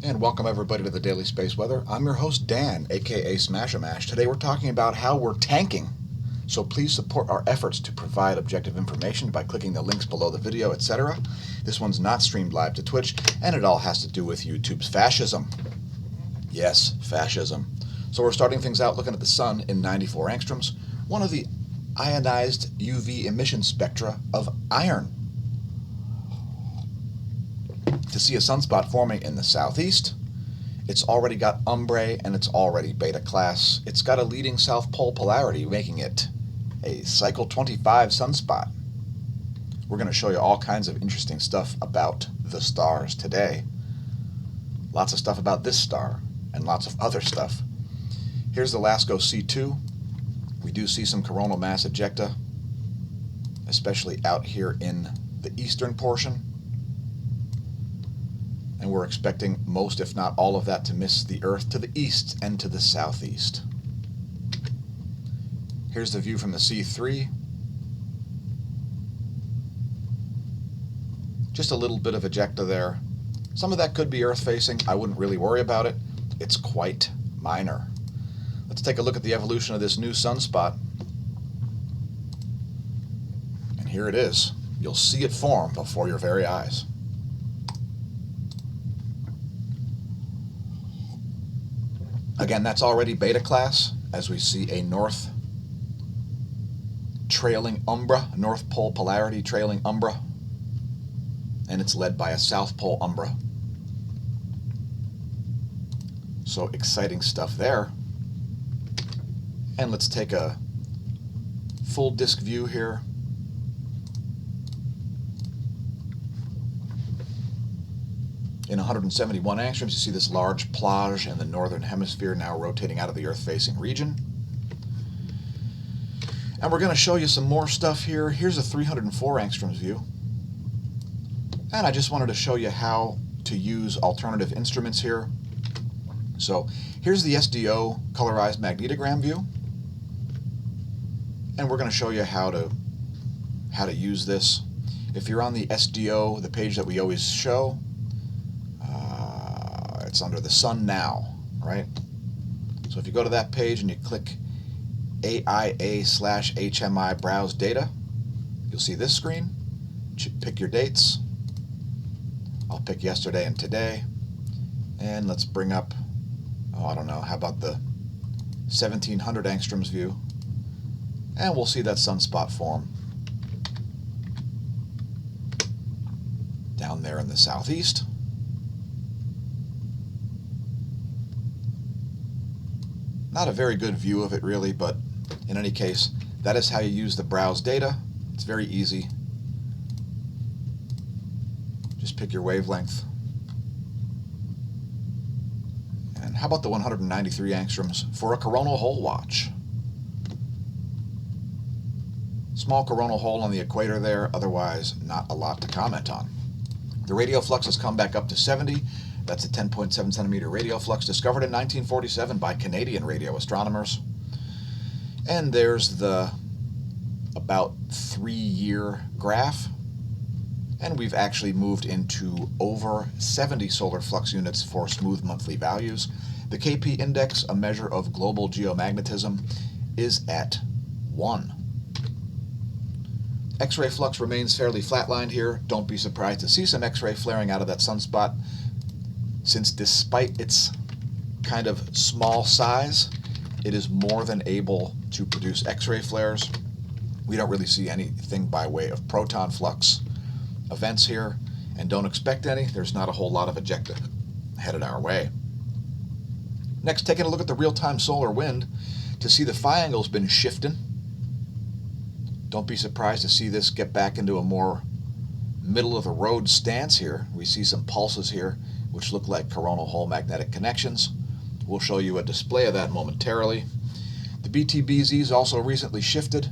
And welcome everybody to the Daily Space Weather. I'm your host Dan, aka smAsho. Today we're talking about how we're tanking. So please support our efforts to provide objective information by clicking the links below the video, etc. This one's not streamed live to Twitch, and it all has to do with YouTube's fascism. Yes, fascism. So we're starting things out looking at the sun in 94 angstroms, one of the ionized UV emission spectra of iron. To see a sunspot forming in the southeast, it's already got umbre and it's already beta class. It's got a leading south pole polarity, making it a cycle 25 sunspot. We're going to show you all kinds of interesting stuff about the stars today. Lots of stuff about this star and lots of other stuff. Here's the LASCO C2. We do see some coronal mass ejecta, especially out here in the eastern portion. And we're expecting most, if not all of that, to miss the Earth to the east and to the southeast. Here's the view from the C3. Just a little bit of ejecta there. Some of that could be Earth-facing. I wouldn't really worry about it. It's quite minor. Let's take a look at the evolution of this new sunspot. And here it is. You'll see it form before your very eyes. Again, that's already beta class, as we see a north trailing umbra, north pole polarity trailing umbra, and it's led by a south pole umbra. So exciting stuff there. And let's take a full disk view here. In 171 angstroms, you see this large plage in the northern hemisphere now rotating out of the Earth-facing region. And we're going to show you some more stuff here. Here's a 304 angstroms view. And I just wanted to show you how to use alternative instruments here. So here's the SDO colorized magnetogram view. And we're going to show you how to use this. If you're on the SDO, the page that we always show, it's under the Sun Now, right? So if you go to that page and you click AIA/HMI Browse Data, you'll see this screen. Pick your dates. I'll pick yesterday and today. And let's bring up, I don't know, how about the 1700 angstroms view? And we'll see that sunspot form down there in the southeast. Not a very good view of it really, but in any case, that is how you use the browse data. It's very easy. Just pick your wavelength. And how about the 193 angstroms for a coronal hole watch? Small coronal hole on the equator there, otherwise not a lot to comment on. The radial flux has come back up to 70. That's a 10.7 centimeter radial flux discovered in 1947 by Canadian radio astronomers. And there's the about 3-year graph. And we've actually moved into over 70 solar flux units for smooth monthly values. The KP index, a measure of global geomagnetism, is at 1. X-ray flux remains fairly flatlined here. Don't be surprised to see some X-ray flaring out of that sunspot, since despite its kind of small size, it is more than able to produce X-ray flares. We don't really see anything by way of proton flux events here, and don't expect any. There's not a whole lot of ejecta headed our way. Next, taking a look at the real-time solar wind to see the phi angle's been shifting. Don't be surprised to see this get back into a more middle-of-the-road stance here. We see some pulses here, which look like coronal hole magnetic connections. We'll show you a display of that momentarily. The BTBZ's also recently shifted.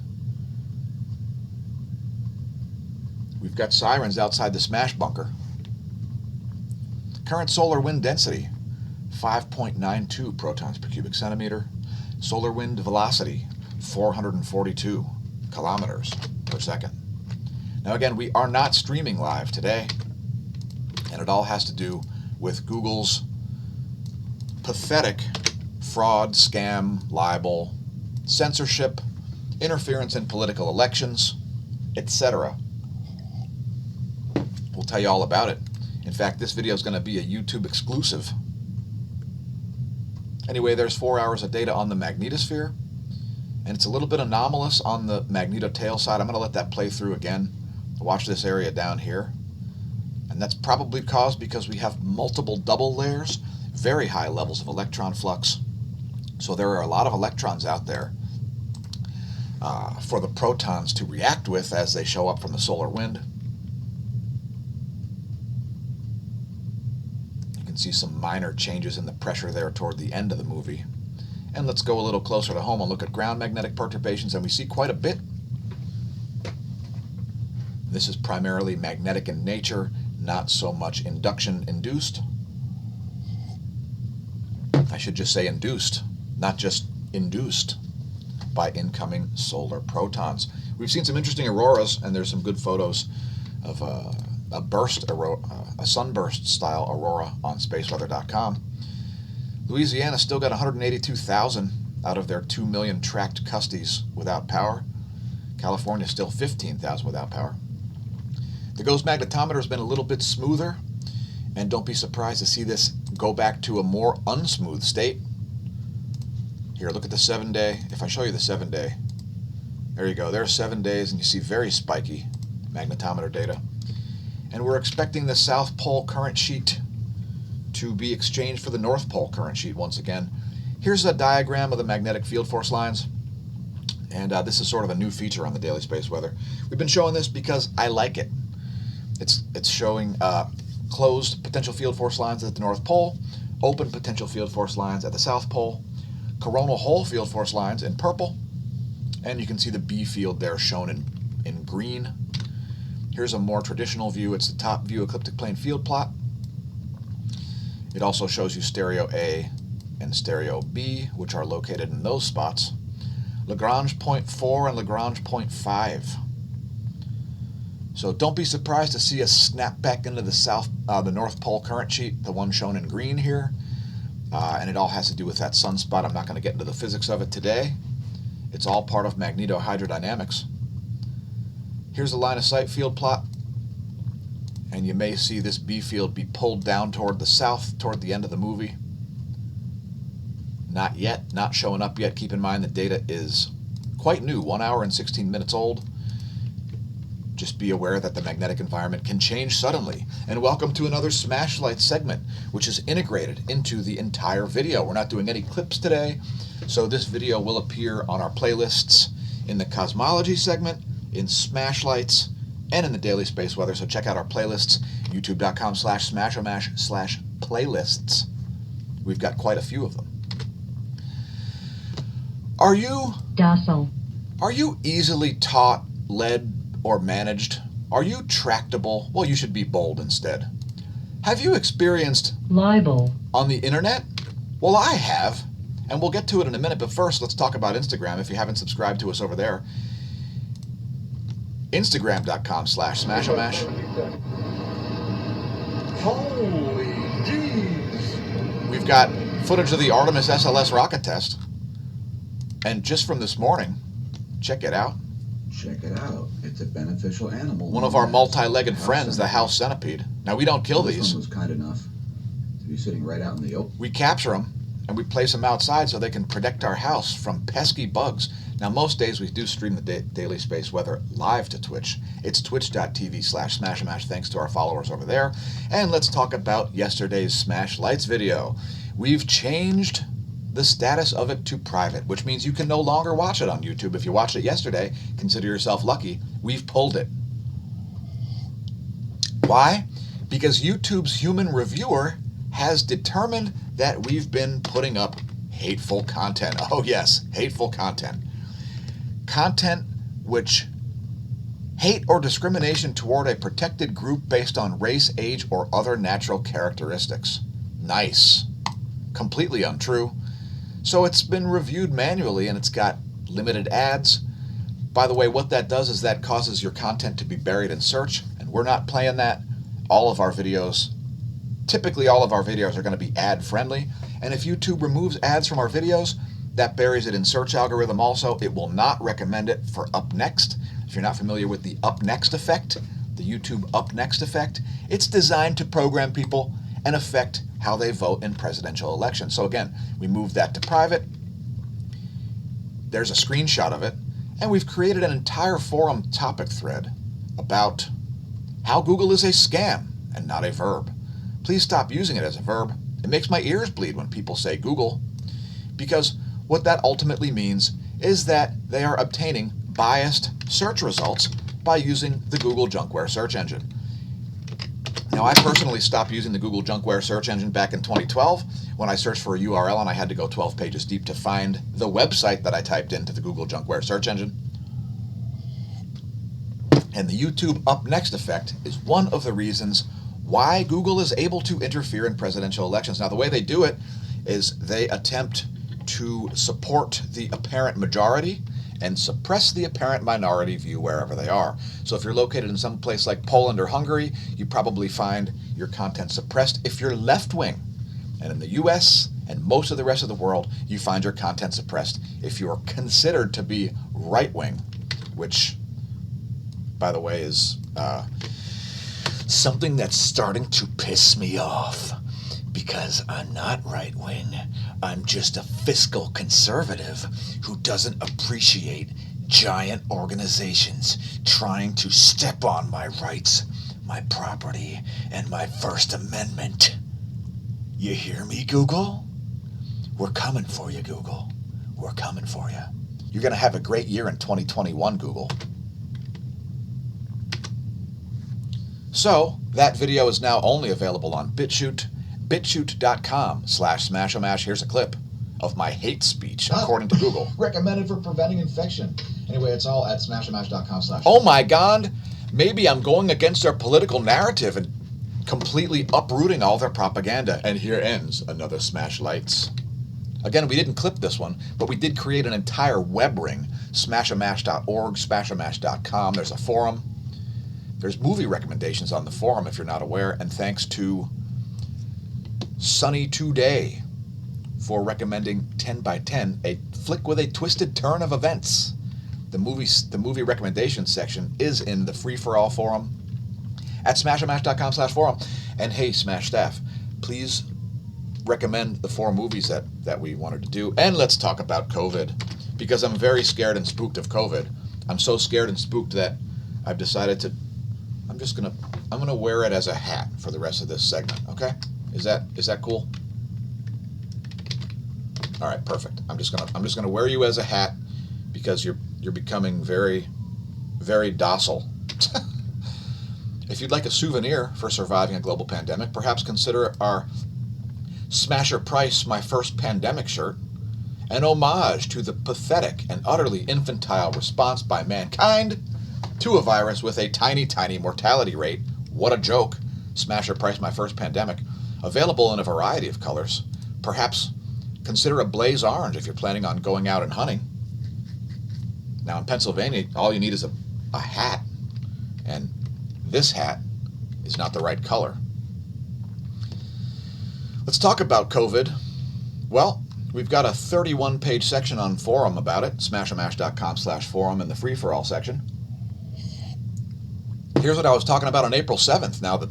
We've got sirens outside the smash bunker. Current solar wind density, 5.92 protons per cubic centimeter. Solar wind velocity, 442 kilometers per second. Now again, we are not streaming live today, and it all has to do with Google's pathetic fraud, scam, libel, censorship, interference in political elections, etc. We'll tell you all about it. In fact, this video is going to be a YouTube exclusive. Anyway, there's 4 hours of data on the magnetosphere, and it's a little bit anomalous on the magnetotail side. I'm going to let that play through again. Watch this area down here. And that's probably caused because we have multiple double layers, very high levels of electron flux. So there are a lot of electrons out there for the protons to react with as they show up from the solar wind. You can see some minor changes in the pressure there toward the end of the movie. And let's go a little closer to home and look at ground magnetic perturbations, and we see quite a bit. This is primarily magnetic in nature, not so much induction-induced. I should just say induced, not just induced by incoming solar protons. We've seen some interesting auroras, and there's some good photos of a sunburst-style aurora on spaceweather.com. Louisiana still got 182,000 out of their 2 million tracked custies without power. California still 15,000 without power. The ghost magnetometer has been a little bit smoother, and don't be surprised to see this go back to a more unsmooth state. Here, look at the 7-day. If I show you the 7-day, there you go. There's 7 days, and you see very spiky magnetometer data. And we're expecting the South Pole current sheet to be exchanged for the North Pole current sheet once again. Here's a diagram of the magnetic field force lines. And this is sort of a new feature on the Daily Space Weather. We've been showing this because I like it. It's showing closed potential field force lines at the North Pole, open potential field force lines at the South Pole, coronal hole field force lines in purple, and you can see the B field there shown in green. Here's a more traditional view. It's the top view ecliptic plane field plot. It also shows you stereo A and stereo B, which are located in those spots. Lagrange point 4 and Lagrange point 5. So don't be surprised to see us snap back into the North Pole current sheet, the one shown in green here. And it all has to do with that sunspot. I'm not going to get into the physics of it today. It's all part of magnetohydrodynamics. Here's the line of sight field plot. And you may see this B field be pulled down toward the south toward the end of the movie. Not yet, not showing up yet. Keep in mind the data is quite new, 1 hour and 16 minutes old. Just be aware that the magnetic environment can change suddenly. And welcome to another Smash Light segment, which is integrated into the entire video. We're not doing any clips today, so this video will appear on our playlists in the Cosmology segment, in Smash Lights, and in the Daily Space Weather. So check out our playlists, youtube.com/smashomash/playlists. We've got quite a few of them. Are you docile? Are you easily taught, led, or managed? Are you tractable? Well, you should be bold instead. Have you experienced libel on the internet? Well, I have, and we'll get to it in a minute, but first let's talk about Instagram if you haven't subscribed to us over there. Instagram.com/smashomash. Holy jeez! We've got footage of the Artemis SLS rocket test, and just from this morning, check it out. Check it out. It's a beneficial animal. One of our multi-legged friends, the house centipede. Now, we don't kill This these. one was kind enough to be sitting right out in the open. We capture them, and we place them outside so they can protect our house from pesky bugs. Now, most days we do stream the Daily Space Weather live to Twitch. It's twitch.tv/smashomash, thanks to our followers over there. And let's talk about yesterday's Smash Lights video. We've changed the status of it to private, which means you can no longer watch it on YouTube. If you watched it yesterday, consider yourself lucky. We've pulled it. Why? Because YouTube's human reviewer has determined that we've been putting up hateful content. Oh yes, hateful content. Content which hate or discrimination toward a protected group based on race, age, or other natural characteristics. Nice. Completely untrue. So it's been reviewed manually, and it's got limited ads. By the way, what that does is that causes your content to be buried in search, and we're not playing that. All of our videos Typically, all of our videos are going to be ad-friendly, and if YouTube removes ads from our videos, that buries it in search algorithm also. It will not recommend it for up next. If you're not familiar with the up next effect, the YouTube up next effect, it's designed to program people and affect how they vote in presidential elections. So again, we move that to private. There's a screenshot of it, and we've created an entire forum topic thread about how Google is a scam and not a verb. Please stop using it as a verb. It makes my ears bleed when people say Google, because what that ultimately means is that they are obtaining biased search results by using the Google Junkware search engine. Now, I personally stopped using the Google Junkware search engine back in 2012 when I searched for a URL and I had to go 12 pages deep to find the website that I typed into the Google Junkware search engine. And the YouTube up next effect is one of the reasons why Google is able to interfere in presidential elections. Now, the way they do it is they attempt to support the apparent majority and suppress the apparent minority view wherever they are. So if you're located in some place like Poland or Hungary, you probably find your content suppressed if you're left-wing. And in the US and most of the rest of the world, you find your content suppressed if you're considered to be right-wing, which, by the way, is something that's starting to piss me off, because I'm not right-wing. I'm just a fiscal conservative who doesn't appreciate giant organizations trying to step on my rights, my property, and my First Amendment. You hear me, Google? We're coming for you, Google. We're coming for you. You're going to have a great year in 2021, Google. So, that video is now only available on BitChute, bitchute.com/smAsho. Here's a clip of my hate speech, according to Google. Recommended for preventing infection. Anyway, it's all at smAsho. Oh my God, maybe I'm going against their political narrative and completely uprooting all their propaganda. And here ends another Smash Lights. Again, we didn't clip this one, but we did create an entire web ring, smashomash.org, smashomash.com. There's a forum. There's movie recommendations on the forum if you're not aware, and thanks to Sunny Today for recommending 10 by 10, a flick with a twisted turn of events. The movie recommendations section is in the free-for-all forum at smashomash.com/forum. And hey, Smash staff, please recommend the 4 movies that we wanted to do. And let's talk about COVID, because I'm very scared and spooked of COVID. I'm so scared and spooked that I've decided to, I'm gonna wear it as a hat for the rest of this segment, okay? Is that cool? All right, perfect. I'm just gonna wear you as a hat because you're becoming very, very docile. If you'd like a souvenir for surviving a global pandemic, perhaps consider our Smasher Price My First Pandemic shirt, an homage to the pathetic and utterly infantile response by mankind to a virus with a tiny, tiny mortality rate. What a joke. Smasher Price My First Pandemic. Available in a variety of colors. Perhaps consider a blaze orange if you're planning on going out and hunting. Now in Pennsylvania, all you need is a hat, and this hat is not the right color. Let's talk about COVID. Well, we've got a 31-page section on forum about it, smashomash.com/forum in the free-for-all section. Here's what I was talking about on April 7th. Now, the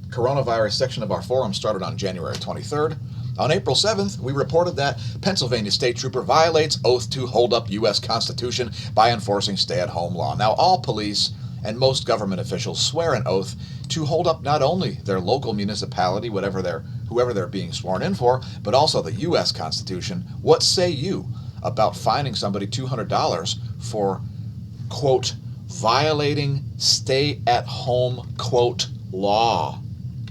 coronavirus section of our forum started on January 23rd. On April 7th, we reported that Pennsylvania state trooper violates oath to hold up U.S. Constitution by enforcing stay-at-home law. Now, all police and most government officials swear an oath to hold up not only their local municipality, whoever they're being sworn in for, but also the U.S. Constitution. What say you about fining somebody $200 for, quote, violating stay-at-home, quote, law,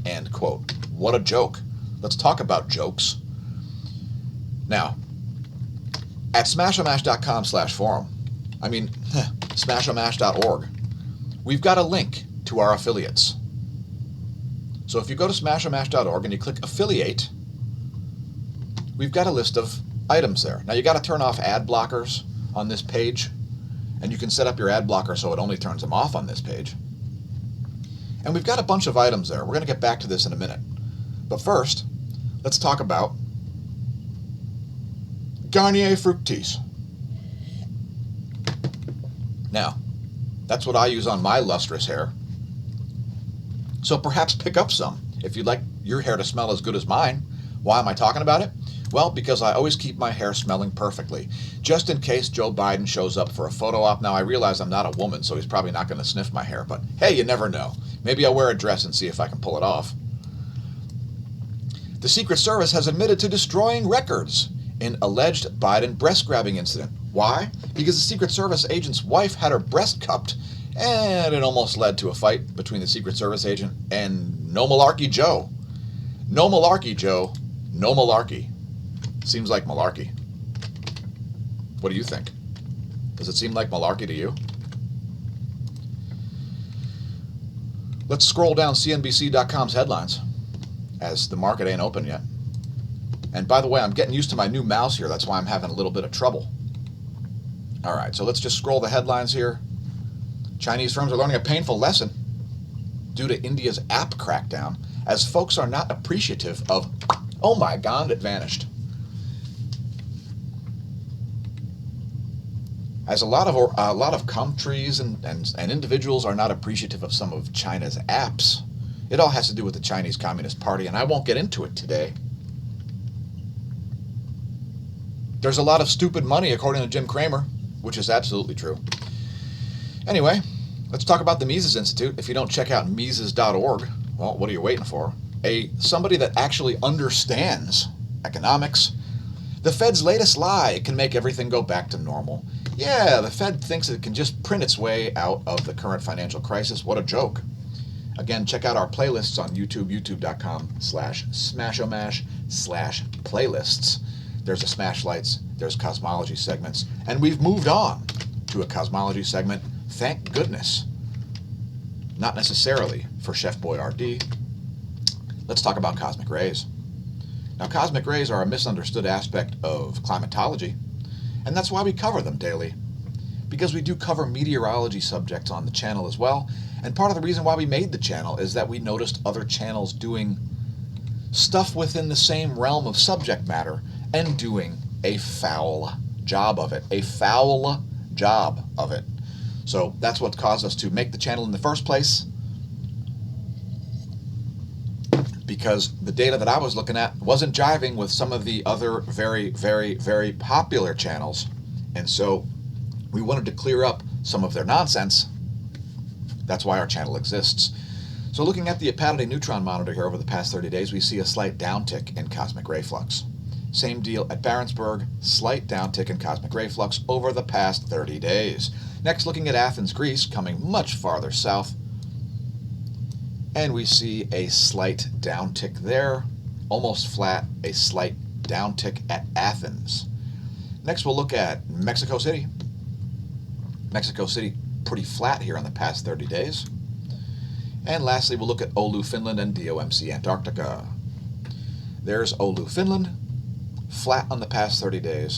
end quote? What a joke. Let's talk about jokes. Now, at smashomash.com/forum, smashomash.org, we've got a link to our affiliates. So if you go to smashomash.org and you click affiliate, we've got a list of items there. Now you got to turn off ad blockers on this page, and you can set up your ad blocker so it only turns them off on this page. And we've got a bunch of items there. We're going to get back to this in a minute. But first, let's talk about Garnier Fructis. Now, that's what I use on my lustrous hair. So perhaps pick up some if you'd like your hair to smell as good as mine. Why am I talking about it? Well, because I always keep my hair smelling perfectly, just in case Joe Biden shows up for a photo op. Now, I realize I'm not a woman, so he's probably not going to sniff my hair, but hey, you never know. Maybe I'll wear a dress and see if I can pull it off. The Secret Service has admitted to destroying records in alleged Biden breast-grabbing incident. Why? Because the Secret Service agent's wife had her breast cupped, and it almost led to a fight between the Secret Service agent and No Malarkey Joe. No malarkey, Joe. No malarkey. Seems like malarkey. What do you think? Does it seem like malarkey to you? Let's scroll down CNBC.com's headlines, as the market ain't open yet. And by the way, I'm getting used to my new mouse here. That's why I'm having a little bit of trouble. All right, so let's just scroll the headlines here. Chinese firms are learning a painful lesson due to India's app crackdown, as folks are not appreciative of, oh my God, it vanished. As a lot of countries and individuals are not appreciative of some of China's apps, it all has to do with the Chinese Communist Party, and I won't get into it today. There's a lot of stupid money, according to Jim Cramer, which is absolutely true. Anyway, let's talk about the Mises Institute. If you don't check out Mises.org, well, what are you waiting for? Somebody that actually understands economics. The Fed's latest lie can make everything go back to normal. Yeah, the Fed thinks it can just print its way out of the current financial crisis. What a joke. Again, check out our playlists on YouTube, youtube.com/smashomash/playlists. There's a Smash Lights, there's cosmology segments, and we've moved on to a cosmology segment, thank goodness. Not necessarily for Chef Boyardee. Let's talk about cosmic rays. Now, cosmic rays are a misunderstood aspect of climatology, and that's why we cover them daily, because we do cover meteorology subjects on the channel as well, and part of the reason why we made the channel is that we noticed other channels doing stuff within the same realm of subject matter and doing a foul job of it. So that's what caused us to make the channel in the first place, because the data that I was looking at wasn't jiving with some of the other very, very, very popular channels. And so we wanted to clear up some of their nonsense. That's why our channel exists. So looking at the Opacity Neutron Monitor here over the past 30 days, we see a slight downtick in cosmic ray flux. Same deal at Barentsburg, slight downtick in cosmic ray flux over the past 30 days. Next, looking at Athens, Greece, coming much farther south, and we see a slight downtick there, almost flat, a slight downtick at Athens. Next, we'll look at Mexico City. Mexico City, pretty flat here on the past 30 days. And lastly, we'll look at Oulu, Finland, and DOMC Antarctica. There's Oulu, Finland, flat on the past 30 days.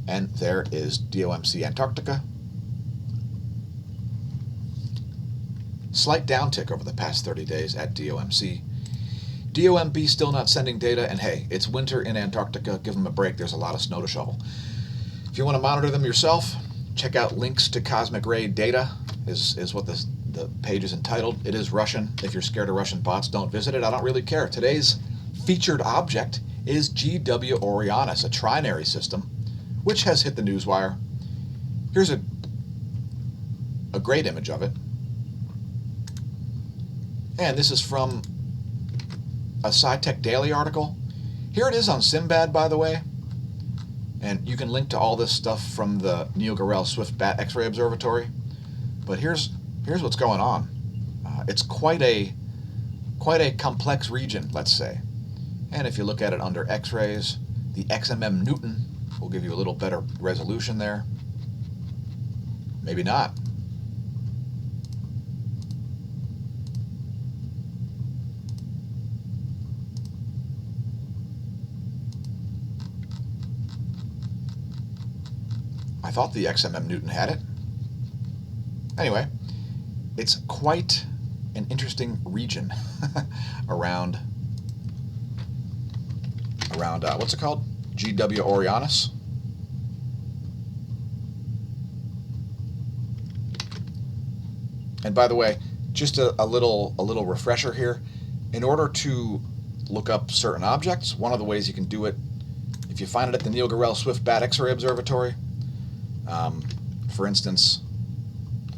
And there is DOMC Antarctica. Slight downtick over the past 30 days at DOMC. DOMB still not sending data, and hey, it's winter in Antarctica. Give them a break. There's a lot of snow to shovel. If you want to monitor them yourself, check out Links to Cosmic Ray Data is what the page is entitled. It is Russian. If you're scared of Russian bots, don't visit it. I don't really care. Today's featured object is GW Orionis, a trinary system, which has hit the newswire. Here's a great image of it. And this is from a SciTech Daily article. Here it is on Simbad, by the way. And you can link to all this stuff from the Neil Gorell Swift Bat X-ray Observatory. But here's what's going on. It's quite a complex region, let's say. And if you look at it under X-rays, the XMM Newton will give you a little better resolution there. Maybe not. I thought the XMM Newton had it. Anyway, it's quite an interesting region around around, what's it called? GW Orionis. And by the way, just a little refresher here. In order to look up certain objects, one of the ways you can do it, if you find it at the Neil Gorell Swift Bat X-ray Observatory, for instance,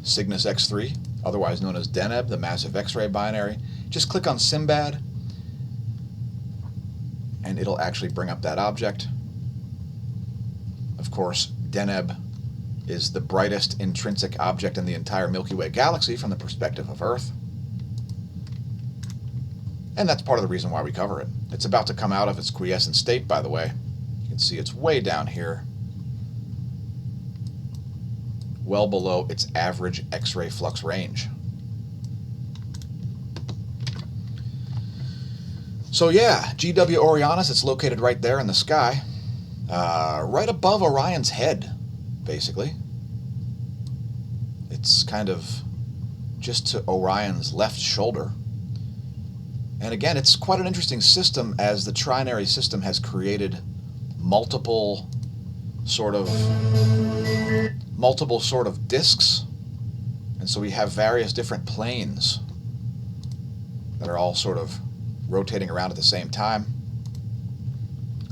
Cygnus X3, otherwise known as Deneb, the massive X-ray binary, just click on SIMBAD, and it'll actually bring up that object. Of course, Deneb is the brightest intrinsic object in the entire Milky Way galaxy from the perspective of Earth. And that's part of the reason why we cover it. It's about to come out of its quiescent state, by the way. You can see it's way down here, well below its average X-ray flux range. So yeah, GW Orionis, it's located right there in the sky, right above Orion's head, basically. It's kind of just to Orion's left shoulder. And again, it's quite an interesting system, as the trinary system has created multiple sort of disks. And so we have various different planes that are all sort of rotating around at the same time.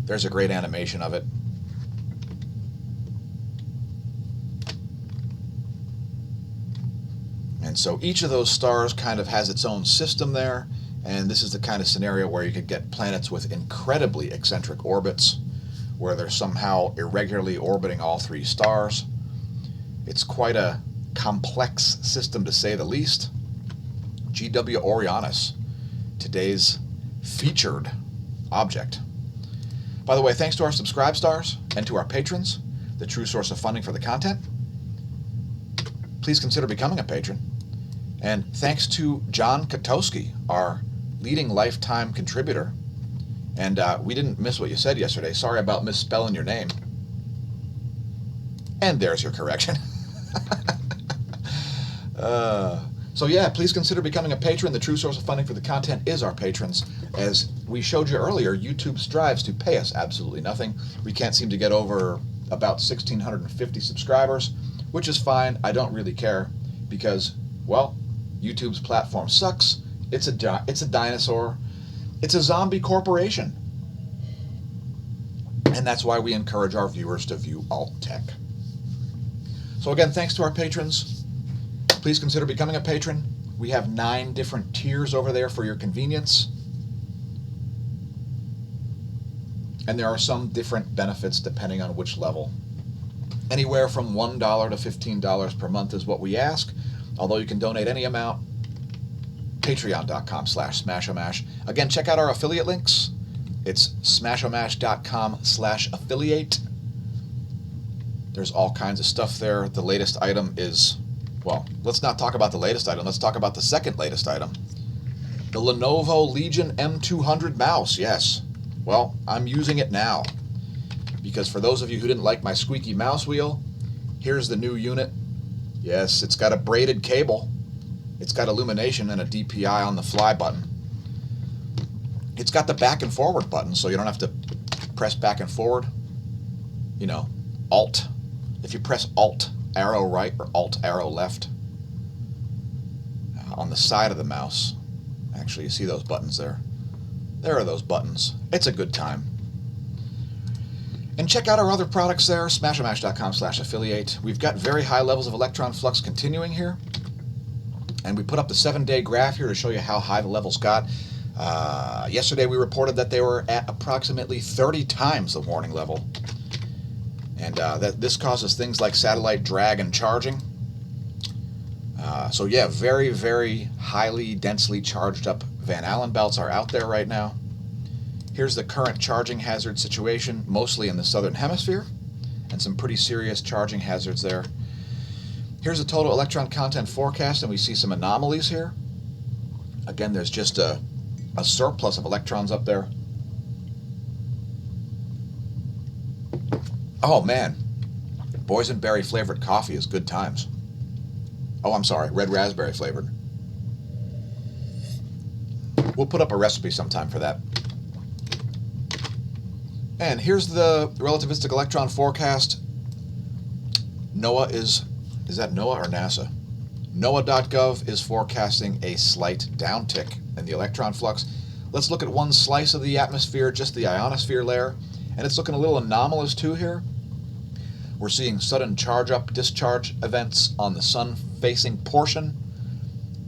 There's a great animation of it. And so each of those stars kind of has its own system there, and this is the kind of scenario where you could get planets with incredibly eccentric orbits, where they're somehow irregularly orbiting all three stars. It's quite a complex system, to say the least. GW Orionis, today's featured object. By the way, thanks to our subscribe stars and to our patrons, the true source of funding for the content. Please consider becoming a patron. And thanks to John Katowski, our leading lifetime contributor. And we didn't miss what you said yesterday. Sorry about misspelling your name. And there's your correction. So yeah, please consider becoming a patron. The true source of funding for the content is our patrons. As we showed you earlier, YouTube strives to pay us absolutely nothing. We can't seem to get over about 1,650 subscribers, which is fine. I don't really care because, well, YouTube's platform sucks. It's a dinosaur. It's a zombie corporation. And that's why we encourage our viewers to view alt tech. So again, thanks to our patrons. Please consider becoming a patron. We have 9 different tiers over there for your convenience. And there are some different benefits depending on which level. Anywhere from $1 to $15 per month is what we ask, although you can donate any amount. Patreon.com/SmashoMash. Again, check out our affiliate links. It's smashomash.com/affiliate. There's all kinds of stuff there. The latest item is, well, let's not talk about the latest item. Let's talk about the second latest item. The Lenovo Legion M200 mouse, yes. Well, I'm using it now. Because for those of you who didn't like my squeaky mouse wheel, here's the new unit. Yes, it's got a braided cable. It's got illumination and a DPI on the fly button. It's got the back and forward button, so you don't have to press back and forward. You know, Alt. If you press Alt arrow right or Alt arrow left on the side of the mouse, actually you see those buttons there. There are those buttons. It's a good time. And check out our other products there, smashomash.com/affiliate. We've got very high levels of electron flux continuing here. And we put up the 7-day graph here to show you how high the levels got. Yesterday we reported that they were at approximately 30 times the warning level. And that this causes things like satellite drag and charging. So yeah, very, very highly densely charged up Van Allen belts are out there right now. Here's the current charging hazard situation, mostly in the southern hemisphere, and some pretty serious charging hazards there. Here's the total electron content forecast, and we see some anomalies here. Again, there's just a surplus of electrons up there. Oh man, boysenberry flavored coffee is good times. Oh, I'm sorry, red raspberry flavored. We'll put up a recipe sometime for that. And here's the relativistic electron forecast. NOAA is that NOAA or NASA? NOAA.gov is forecasting a slight downtick in the electron flux. Let's look at one slice of the atmosphere, just the ionosphere layer, and it's looking a little anomalous too here. We're seeing sudden charge-up, discharge events on the sun-facing portion.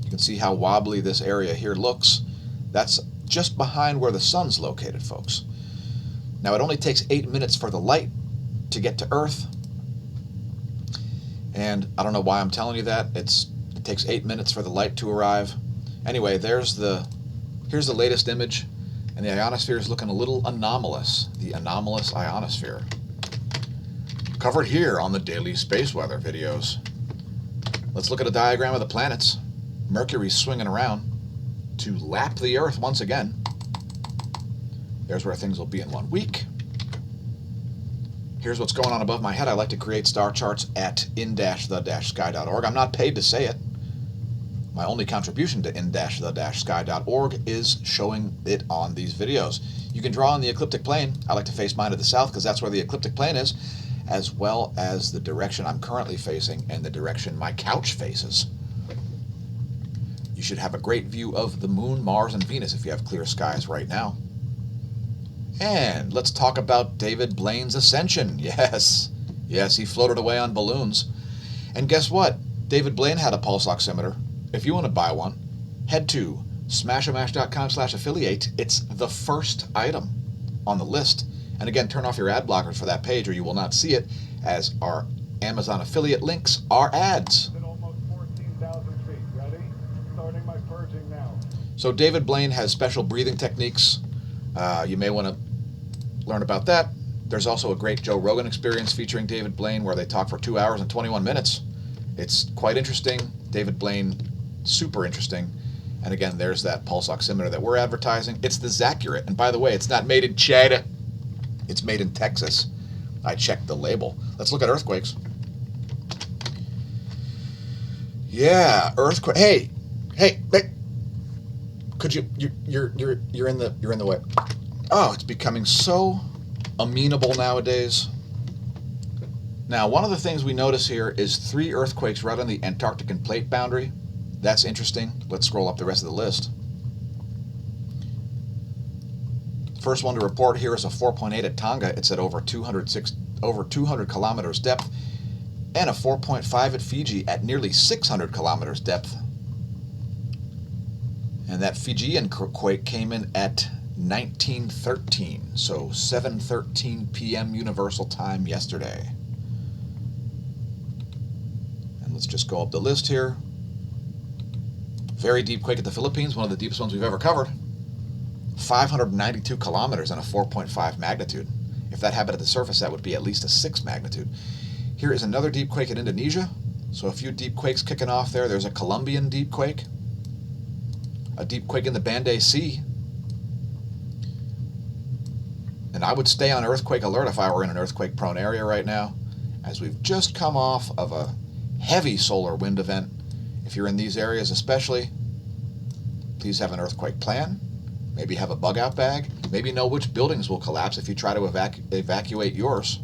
You can see how wobbly this area here looks. That's just behind where the sun's located, folks. Now, it only takes 8 minutes for the light to get to Earth. And I don't know why I'm telling you that. It takes 8 minutes for the light to arrive. Anyway, here's the latest image, and the ionosphere is looking a little anomalous. The anomalous ionosphere. Covered here on the daily space weather videos. Let's look at a diagram of the planets. Mercury's swinging around to lap the Earth once again. There's where things will be in 1 week. Here's what's going on above my head. I like to create star charts at in-the-sky.org. I'm not paid to say it. My only contribution to in-the-sky.org is showing it on these videos. You can draw on the ecliptic plane. I like to face mine to the south because that's where the ecliptic plane is, as well as the direction I'm currently facing and the direction my couch faces. You should have a great view of the moon, Mars, and Venus if you have clear skies right now. And let's talk about David Blaine's ascension. Yes, he floated away on balloons. And guess what? David Blaine had a pulse oximeter. If you want to buy one, head to smashomash.com/affiliate. It's the first item on the list. And again, turn off your ad blockers for that page or you will not see it, as our Amazon affiliate links are ads. Almost 14,000 feet. Ready? Starting my purging now. So David Blaine has special breathing techniques. You may want to learn about that. There's also a great Joe Rogan experience featuring David Blaine where they talk for 2 hours and 21 minutes. It's quite interesting. David Blaine, super interesting. And again, there's that pulse oximeter that we're advertising. It's the Zacurate. And by the way, it's not made in China. It's made in Texas. I checked the label. Let's look at earthquakes. Yeah, earthquake. Hey. Could you're in the way. Oh, it's becoming so amenable nowadays. Now, one of the things we notice here is 3 earthquakes right on the Antarctic and plate boundary. That's interesting. Let's scroll up the rest of the list. First one to report here is a 4.8 at Tonga. It's at over 200 kilometers depth, and a 4.5 at Fiji at nearly 600 kilometers depth. And that Fijian quake came in at 1913, so 7:13 p.m. Universal Time yesterday. And let's just go up the list here. Very deep quake at the Philippines, one of the deepest ones we've ever covered. 592 kilometers and a 4.5 magnitude. If that happened at the surface, that would be at least a 6 magnitude. Here is another deep quake in Indonesia. So a few deep quakes kicking off there. There's a Colombian deep quake. A deep quake in the Banda Sea. And I would stay on earthquake alert if I were in an earthquake-prone area right now, as we've just come off of a heavy solar wind event. If you're in these areas especially, please have an earthquake plan. Maybe have a bug-out bag. Maybe know which buildings will collapse if you try to evacuate yours.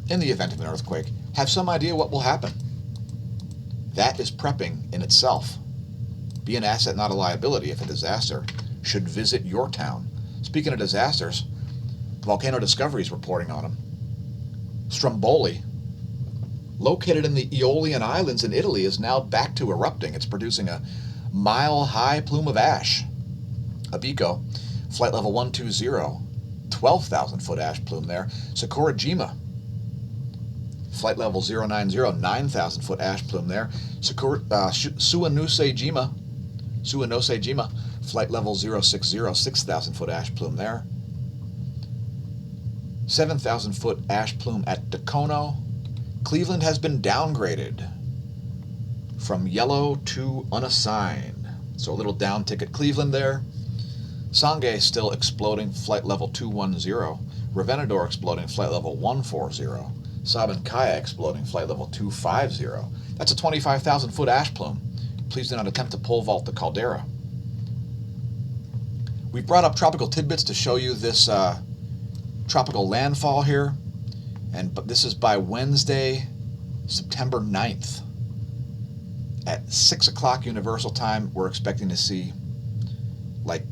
In the event of an earthquake, have some idea what will happen. That is prepping in itself. Be an asset, not a liability, if a disaster should visit your town. Speaking of disasters, Volcano Discovery is reporting on them. Stromboli, located in the Aeolian Islands in Italy, is now back to erupting. It's producing a mile-high plume of ash. Abico, flight level 120, 12,000-foot ash plume there. Sakurajima, flight level 090, 9,000-foot ash plume there. Suwanosejima, flight level 060, 6,000-foot ash plume there. 7,000-foot ash plume at Dacono. Cleveland has been downgraded from yellow to unassigned. So a little down tick at Cleveland there. Sangay still exploding, flight level 210. Revenador exploding, flight level 140. Sabancaya exploding, flight level 250. That's a 25,000-foot ash plume. Please do not attempt to pole vault the caldera. We've brought up tropical tidbits to show you this tropical landfall here, but this is by Wednesday, September 9th. At 6 o'clock Universal Time, we're expecting to see like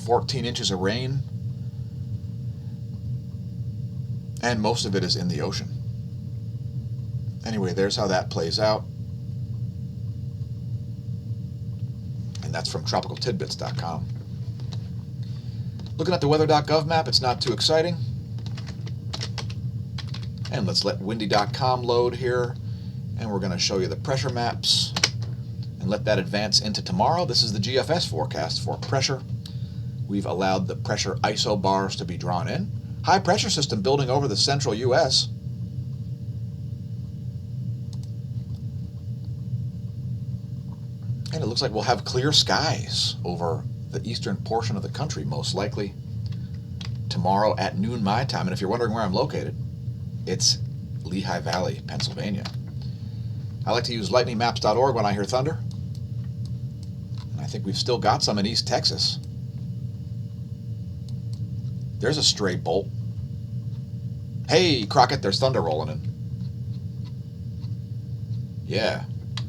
14 inches of rain, and most of it is in the ocean. Anyway, there's how that plays out. And that's from tropicaltidbits.com. Looking at the weather.gov map, it's not too exciting. And let's let windy.com load here. And we're going to show you the pressure maps and let that advance into tomorrow. This is the GFS forecast for pressure. We've allowed the pressure isobars to be drawn in. High pressure system building over the central U.S. And it looks like we'll have clear skies over the eastern portion of the country, most likely tomorrow at noon my time. And if you're wondering where I'm located, it's Lehigh Valley, Pennsylvania. I like to use lightningmaps.org when I hear thunder. And I think we've still got some in East Texas. There's a stray bolt. Hey, Crockett, there's thunder rolling in. Yeah,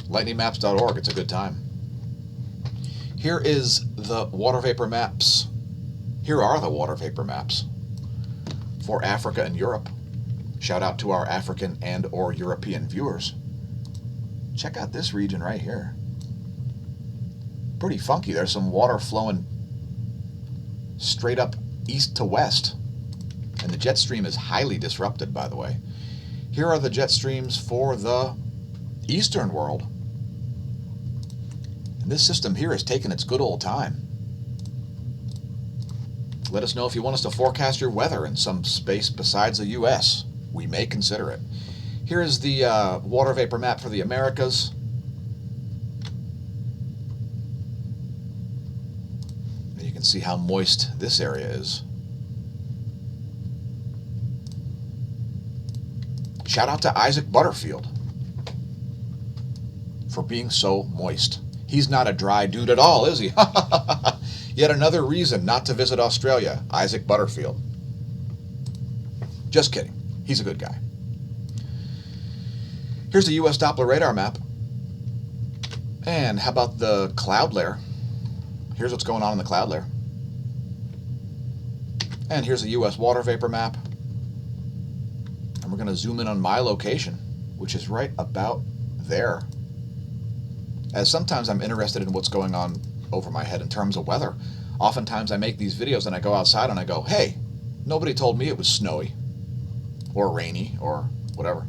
lightningmaps.org, it's a good time. Here is the water vapor maps. Here are the water vapor maps for Africa and Europe. Shout out to our African and or European viewers. Check out this region right here. Pretty funky. There's some water flowing straight up east to west. And the jet stream is highly disrupted, by the way. Here are the jet streams for the eastern world. And this system here has taken its good old time. Let us know if you want us to forecast your weather in some space besides the U.S. We may consider it. Here is the water vapor map for the Americas. And you can see how moist this area is. Shout out to Isaac Butterfield for being so moist. He's not a dry dude at all, is he? Yet another reason not to visit Australia, Isaac Butterfield. Just kidding. He's a good guy. Here's the U.S. Doppler radar map. And how about the cloud layer? Here's what's going on in the cloud layer. And here's the U.S. water vapor map. And we're going to zoom in on my location, which is right about there. As sometimes I'm interested in what's going on over my head in terms of weather. Oftentimes I make these videos and I go outside and I go, hey, nobody told me it was snowy or rainy or whatever.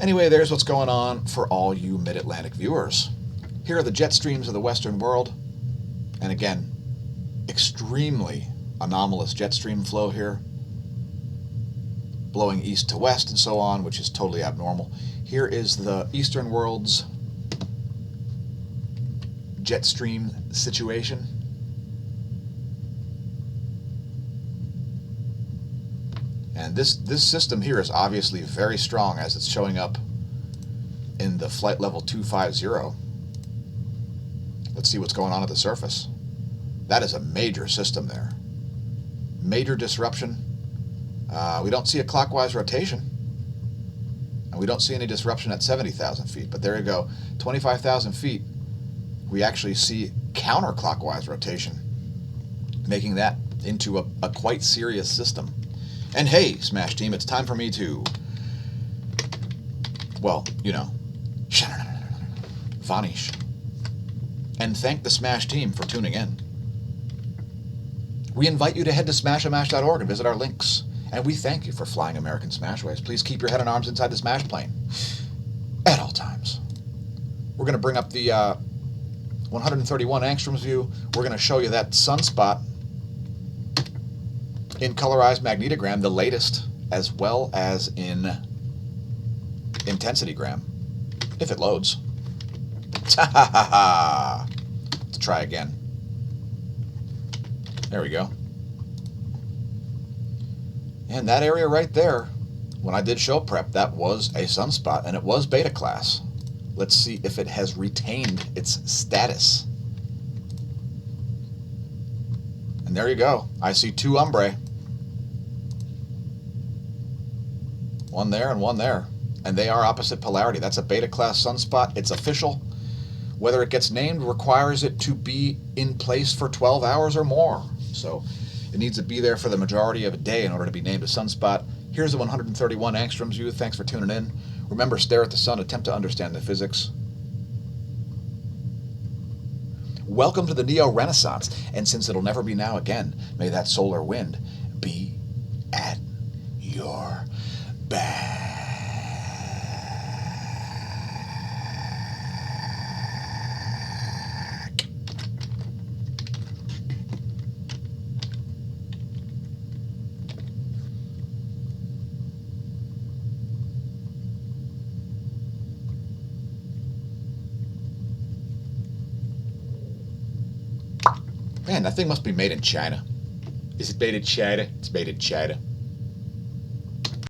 Anyway, there's what's going on for all you mid-Atlantic viewers. Here are the jet streams of the Western world. And again, extremely anomalous jet stream flow here, blowing east to west and so on, which is totally abnormal. Here is the Eastern world's jet stream situation. And this system here is obviously very strong as it's showing up in the flight level 250. Let's see what's going on at the surface. That is a major system there. Major disruption. We don't see a clockwise rotation. And we don't see any disruption at 70,000 feet. But there you go. 25,000 feet, we actually see counterclockwise rotation, making that into a quite serious system. And hey, Smash Team, it's time for me to, well, you know, vanish. And thank the Smash Team for tuning in. We invite you to head to smashamash.org and visit our links. And we thank you for flying American Smashways. Please keep your head and arms inside the Smash plane at all times. We're going to bring up the 131 angstroms view. We're going to show you that sunspot in colorized magnetogram, the latest, as well as in intensitygram, if it loads. Let's try again. There we go. And that area right there, when I did show prep, that was a sunspot, and it was beta class. Let's see if it has retained its status. And there you go. I see two umbrae. One there and one there. And they are opposite polarity. That's a beta class sunspot. It's official. Whether it gets named requires it to be in place for 12 hours or more. So it needs to be there for the majority of a day in order to be named a sunspot. Here's the 131 angstroms view. Thanks for tuning in. Remember, stare at the sun, attempt to understand the physics. Welcome to the Neo-Renaissance, and since it'll never be now again, may that solar wind be at your back. Man, that thing must be made in China. Is it made in China? It's made in China.